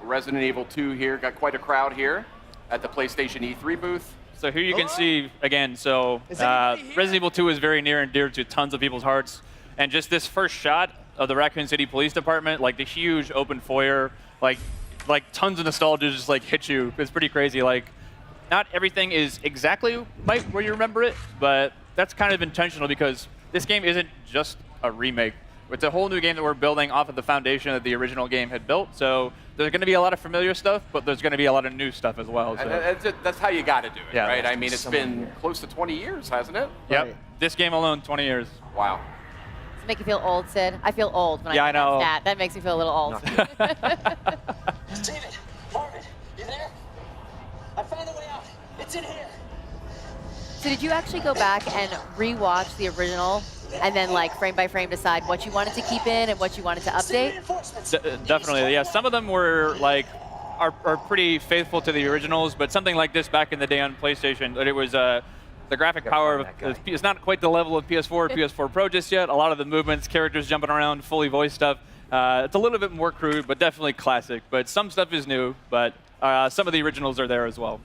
Resident Evil 2 here. Got quite a crowd here at the PlayStation E3 booth. So here you can see, again, so Resident Evil 2 is very near and dear to tons of people's hearts. And just this first shot of the Raccoon City Police Department, like the huge open foyer, like tons of nostalgia just like hit you. It's pretty crazy. Like, not everything is exactly where you remember it, but that's kind of intentional because this game isn't just a remake. It's a whole new game that we're building off of the foundation that the original game had built. So there's going to be a lot of familiar stuff, but there's going to be a lot of new stuff as well. So. And that's how you got to do it, right? I mean, it's been close to 20 years, hasn't it? Yep. Right. This game alone, 20 years. Wow. Does it make you feel old, Sid? I feel old when I know. that. That makes me feel a little old. David, Marvin, you there? I found a way out. It's in here. So did you actually go back and rewatch the original and then like frame by frame decide what you wanted to keep in and what you wanted to update? Definitely, yeah. Some of them were like are pretty faithful to the originals, but something like this back in the day on PlayStation, it was the graphic power is not quite the level of PS4 or PS4 Pro just yet. A lot of the movements, characters jumping around, fully voiced stuff. It's a little bit more crude, but definitely classic. But some stuff is new, but some of the originals are there as well.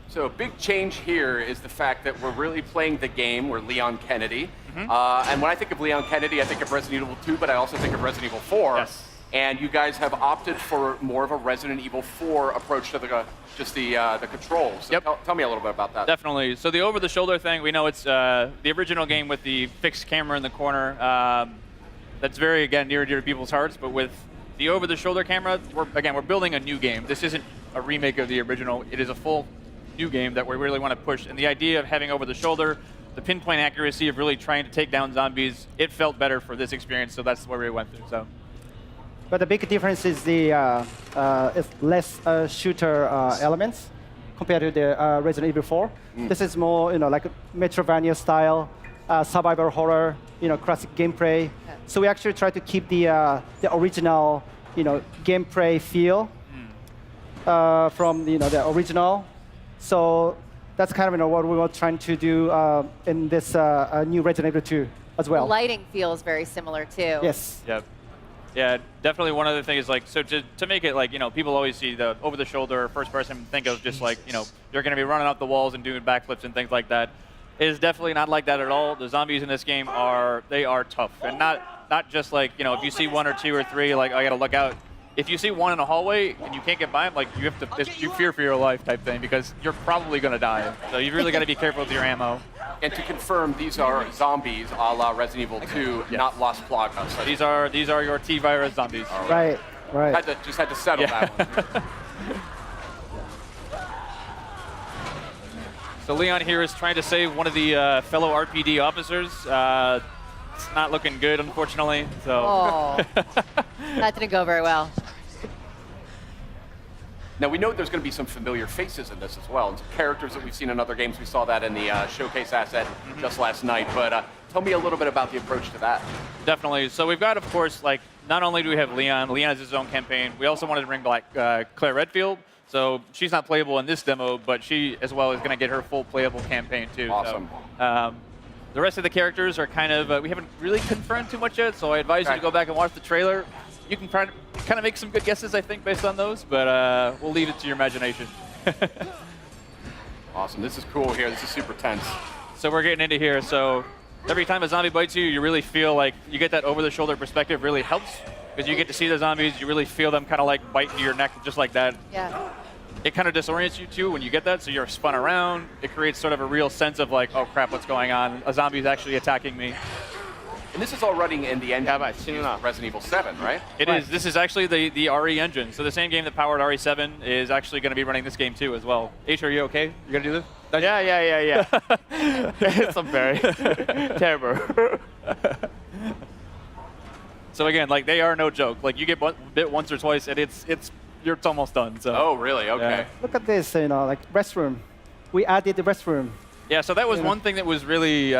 So a big change here is the fact that we're really playing the game. We're Leon Kennedy. And when I think of Leon Kennedy, I think of Resident Evil 2, but I also think of Resident Evil 4. Yes. And you guys have opted for more of a Resident Evil 4 approach to the controls. So tell me a little bit about that. Definitely. So the over-the-shoulder thing, we know it's the original game with the fixed camera in the corner. That's very, again, near and dear to people's hearts. But with the over-the-shoulder camera, we're building a new game. This isn't a remake of the original. It is a full new game that we really want to push. And the idea of having over-the-shoulder, the pinpoint accuracy of really trying to take down zombies, it felt better for this experience, so that's where we went through. So. But the big difference is the it's less shooter elements compared to the Resident Evil 4. This is more, like a Metroidvania style, survival horror, classic gameplay. So we actually try to keep the original, gameplay feel from the original. So that's kind of what we were trying to do in this new Resident Evil 2 as well. The lighting feels very similar too. Yes. Yep. Yeah, definitely one other thing is like, so to make it like, people always see the over-the-shoulder first person, think of just like, you're going to be running up the walls and doing backflips and things like that. It is definitely not like that at all. The zombies in this game are tough. And not just like, if you see one or two or three, like, I got to look out. If you see one in a hallway and you can't get by them, like you have to, you fear for your life type thing because you're probably going to die. So you've really got to be careful with your ammo. And to confirm, these are zombies a la Resident Evil 2, not Las Plagas. So these are your T-virus zombies. Right. Just had to settle that one. So Leon here is trying to save one of the fellow RPD officers. It's not looking good, unfortunately. So. Oh, that didn't go very well. Now, we know there's going to be some familiar faces in this as well, and some characters that we've seen in other games. We saw that in the showcase asset just last night. But tell me a little bit about the approach to that. Definitely. So we've got, of course, like, not only do we have Leon has his own campaign, we also wanted to bring back Claire Redfield. So she's not playable in this demo, but she, as well, is going to get her full playable campaign, too. Awesome. So, the rest of the characters are kind of, we haven't really confirmed too much yet, so I advise you to go back and watch the trailer. You can kind of make some good guesses, I think, based on those, but we'll leave it to your imagination. Awesome. This is cool here. This is super tense. So we're getting into here. So every time a zombie bites you, you really feel like you get that over-the-shoulder perspective really helps because you get to see the zombies. You really feel them kind of like bite into your neck just like that. Yeah. It kind of disorients you, too, when you get that, so you're spun around. It creates sort of a real sense of like, oh, crap, what's going on? A zombie is actually attacking me. And this is all running in the engine of Resident Evil 7, right? It is. This is actually the RE engine. So the same game that powered RE7 is actually going to be running this game, too, as well. H, are you okay? You going to do this? Yeah. It's very terrible. So again, like, they are no joke. Like, you get bit once or twice, and it's almost done. So. Oh, really? Okay. Yeah. Look at this, like restroom. We added the restroom. Yeah, so that was one thing that was really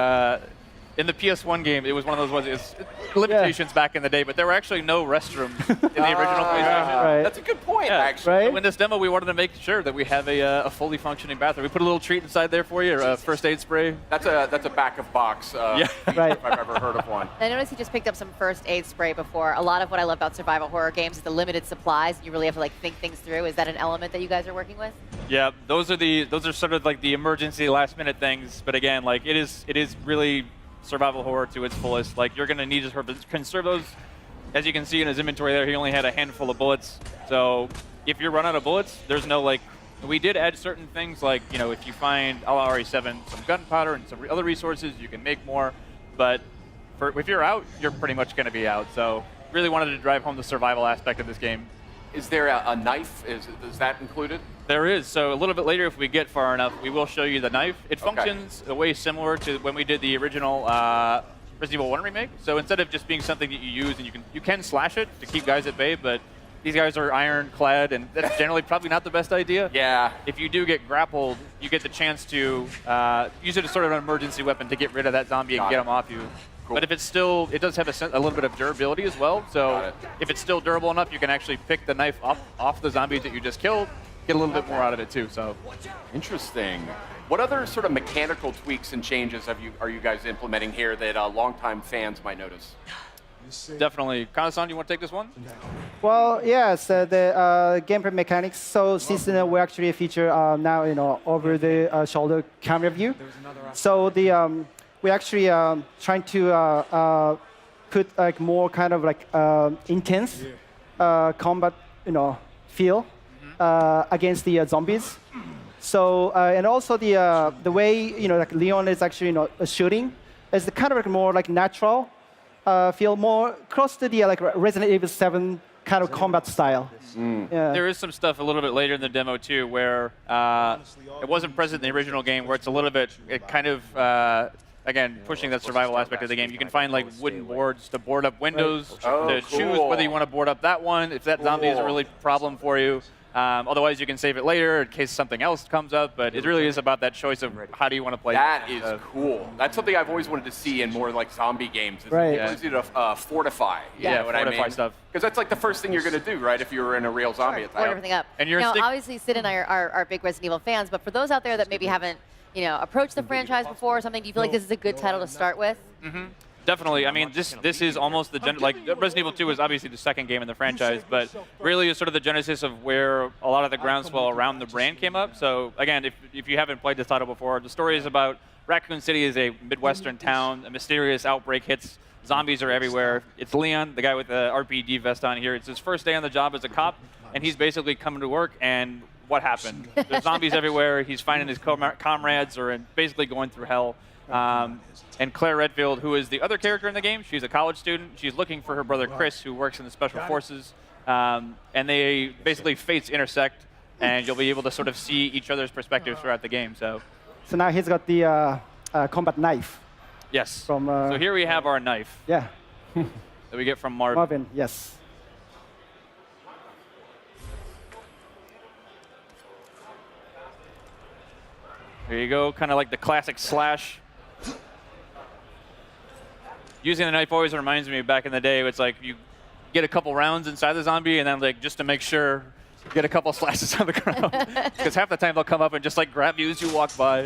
in the PS1 game, it was one of those ones. It's limitations back in the day, but there were actually no restrooms in the original PlayStation. Right. That's a good point, Yeah. actually. Right. So in this demo, we wanted to make sure that we have a fully functioning bathroom. We put a little treat inside there for you, a first aid spray. That's a back of box. Yeah. Right. If I've ever heard of one. I noticed you just picked up some first aid spray before. A lot of what I love about survival horror games is the limited supplies. You really have to like think things through. Is that an element that you guys are working with? Yeah, those are sort of like the emergency last minute things. But again, like it is really survival horror to its fullest. Like you're gonna need to conserve those. As you can see in his inventory there, he only had a handful of bullets. So if you run out of bullets, there's no like. We did add certain things like, you know, if you find a la RE7 some gunpowder and some other resources, you can make more. But if you're out, you're pretty much going to be out. So really wanted to drive home the survival aspect of this game. Is there a knife? Is that included? There is. So a little bit later, if we get far enough, we will show you the knife. It functions a way similar to when we did the original Resident Evil 1 remake. So instead of just being something that you use and you can slash it to keep guys at bay, but these guys are ironclad, and that's generally probably not the best idea. Yeah. If you do get grappled, you get the chance to use it as sort of an emergency weapon to get rid of that zombie and get him off you. Cool. But if it's still, it does have a little bit of durability as well. So if it's still durable enough, you can actually pick the knife off the zombies that you just killed, get a little bit more out of it too. So Interesting. What other sort of mechanical tweaks and changes are you guys implementing here that longtime fans might notice? definitely. Kana-san, you want to take this one? Well, yes, the gameplay mechanics. So since we actually feature now, over the shoulder camera view. So the we actually trying to put like more kind of like intense combat, feel against the zombies. So and also the way like Leon is actually shooting is the kind of like more like natural. Feel more close to the like Resident Evil 7 kind of combat style. Yeah. There is some stuff a little bit later in the demo too, where it wasn't present in the original game, where it's a little bit, it kind of, again, pushing that survival aspect of the game. You can find like wooden boards to board up windows, to choose whether you want to board up that one, if that zombie is a really problem for you. Otherwise, you can save it later in case something else comes up, but it really is about that choice of how do you want to play. That is cool. That's something I've always wanted to see in more like zombie games. Is Right. the ability to fortify. You know what I fortify mean? stuff. Because that's like the first thing you're going to do, right? If you were in a real zombie attack. Board everything up. And you're now, stick- obviously, Sid and I are big Resident Evil fans, but for those out there that maybe haven't, approached the franchise before or something, do you feel like this is a good title to start with? Definitely. I mean, this is almost the like Resident Evil 2 is obviously the second game in the franchise, but really is sort of the genesis of where a lot of the groundswell around the brand came up. So again, if you haven't played this title before, the story is about Raccoon City is a Midwestern town. A mysterious outbreak hits. Zombies are everywhere. It's Leon, the guy with the RPD vest on here. It's his first day on the job as a cop, and he's basically coming to work, and what happened? There's zombies everywhere. He's finding his comrades are basically going through hell. And Claire Redfield, who is the other character in the game, she's a college student. She's looking for her brother Chris, who works in the special forces. And they basically fates intersect, and you'll be able to sort of see each other's perspectives throughout the game. So now he's got the combat knife. yes. From, so here we have our knife Yeah, that we get from Marvin. Marvin. Yes. There you go, kind of like the classic slash. Using the knife always reminds me of back in the day. It's like you get a couple rounds inside the zombie, and then like just to make sure, get a couple slashes on the ground. Because half the time they'll come up and just like grab you as you walk by.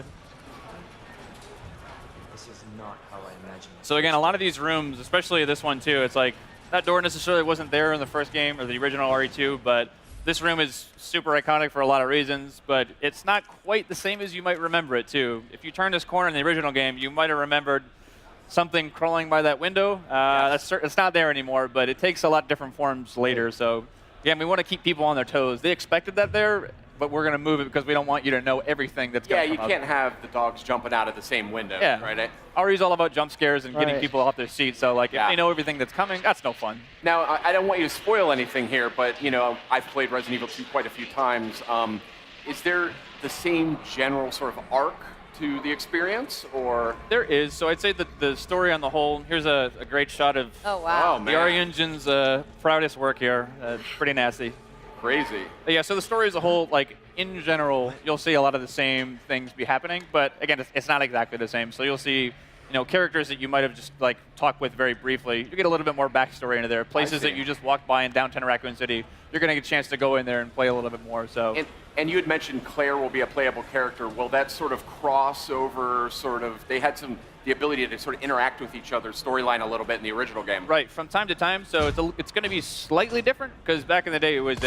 This is not how I imagined it. So again, a lot of these rooms, especially this one too, it's like that door necessarily wasn't there in the first game or the original RE2, but this room is super iconic for a lot of reasons, but it's not quite the same as you might remember it too. If you turn this corner in the original game, you might have remembered something crawling by that window. It's not there anymore, but it takes a lot different forms later. So again, we want to keep people on their toes. They expected that there, but we're going to move it because we don't want you to know everything that's going to come you up. can't have the dogs jumping out of the same window, right? RE's all about jump scares and getting Right. people off their seats. So like, if they know everything that's coming, that's no fun. Now, I don't want you to spoil anything here, but I've played Resident Evil 2 quite a few times. Is there the same general sort of arc to the experience, or? There is. So I'd say that the story on the whole, here's a great shot of Oh, wow. Oh, the RE Engine's proudest work here. Pretty nasty. Crazy. But yeah, so the story as a whole, like in general, you'll see a lot of the same things be happening, but again, it's not exactly the same. So you'll see, characters that you might have just like talked with very briefly. You get a little bit more backstory into there. Places that you just walked by in downtown Raccoon City, you're going to get a chance to go in there and play a little bit more. So. And you had mentioned Claire will be a playable character. Will that sort of crossover? They had the ability to sort of interact with each other's storyline a little bit in the original game. Right, from time to time. So it's going to be slightly different because back in the day it was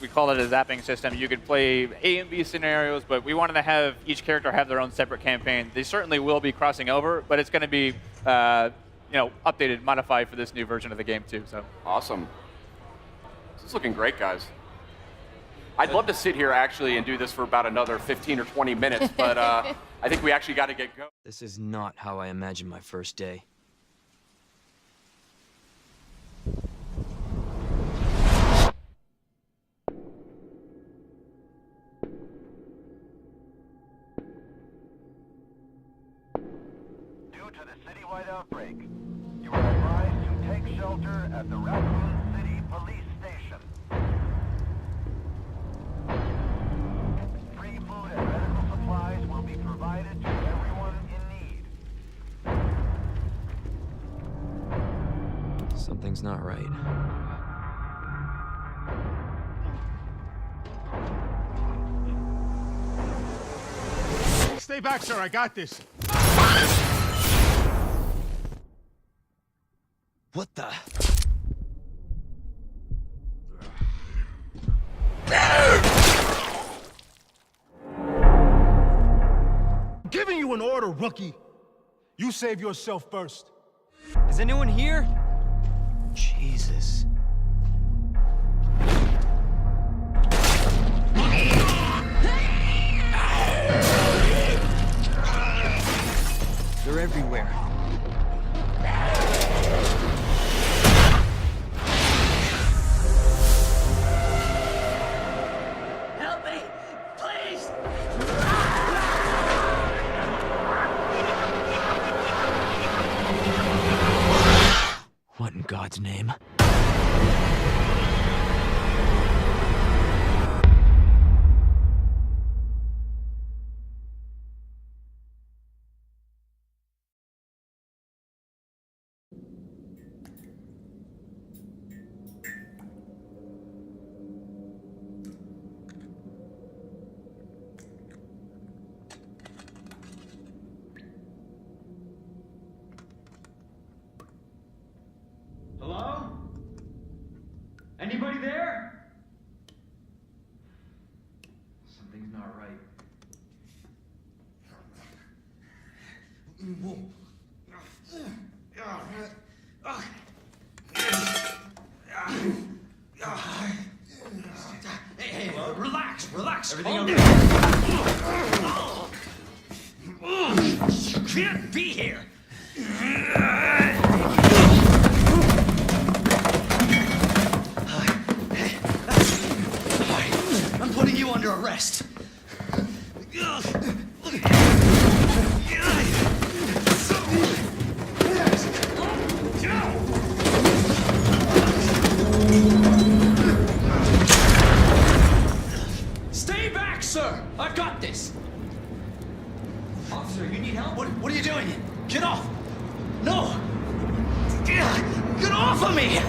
we called it a zapping system. You could play A and B scenarios, but we wanted to have each character have their own separate campaign. They certainly will be crossing over, but it's going to be updated, modified for this new version of the game too. So awesome. This is looking great, guys. I'd love to sit here actually and do this for about another 15 or 20 minutes, but I think we actually got to get going. This is not how I imagined my first day. Due to the citywide outbreak, you are advised to take shelter at the Raccoon City Police Station. Free food and medical supplies will be provided to everyone in need. Something's not right. Stay back, sir. I got this. What the? I'm giving you an order, rookie. You save yourself first. Is anyone here? Jesus. They're everywhere. Help me, please! What in God's name? Hello? Anybody there? Something's not right. Hey, relax. Everything okay? You can't be here. I'm putting you under arrest. Stay back, sir! I've got this! Officer, you need help? What are you doing? Get off! No! Get off of me!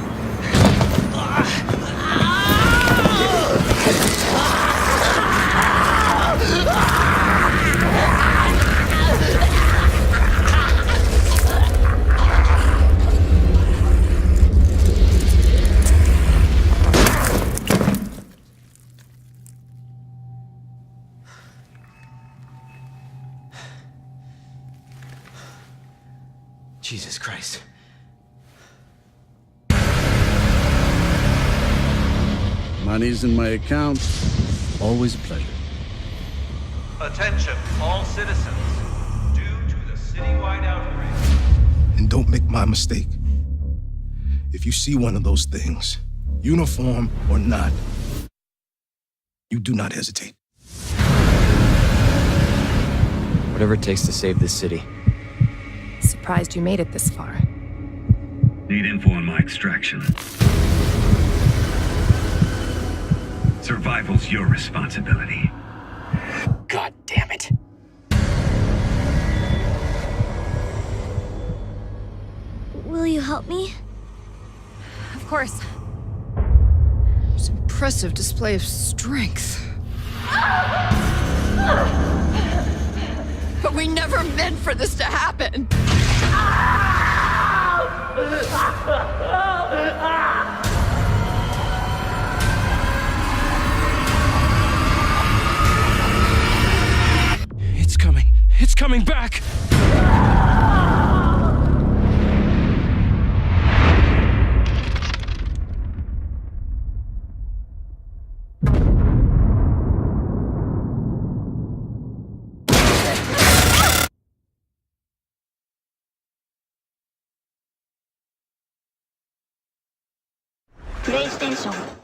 Jesus Christ. Money's in my account. Always a pleasure. Attention, all citizens. Due to the citywide outbreak. And don't make my mistake. If you see one of those things, uniform or not, you do not hesitate. Whatever it takes to save this city. Surprised you made it this far. Need info on my extraction. Survival's your responsibility. God damn it. Will you help me? Of course. It's an impressive display of strength. But we never meant for this to happen. It's coming. It's coming back! PlayStation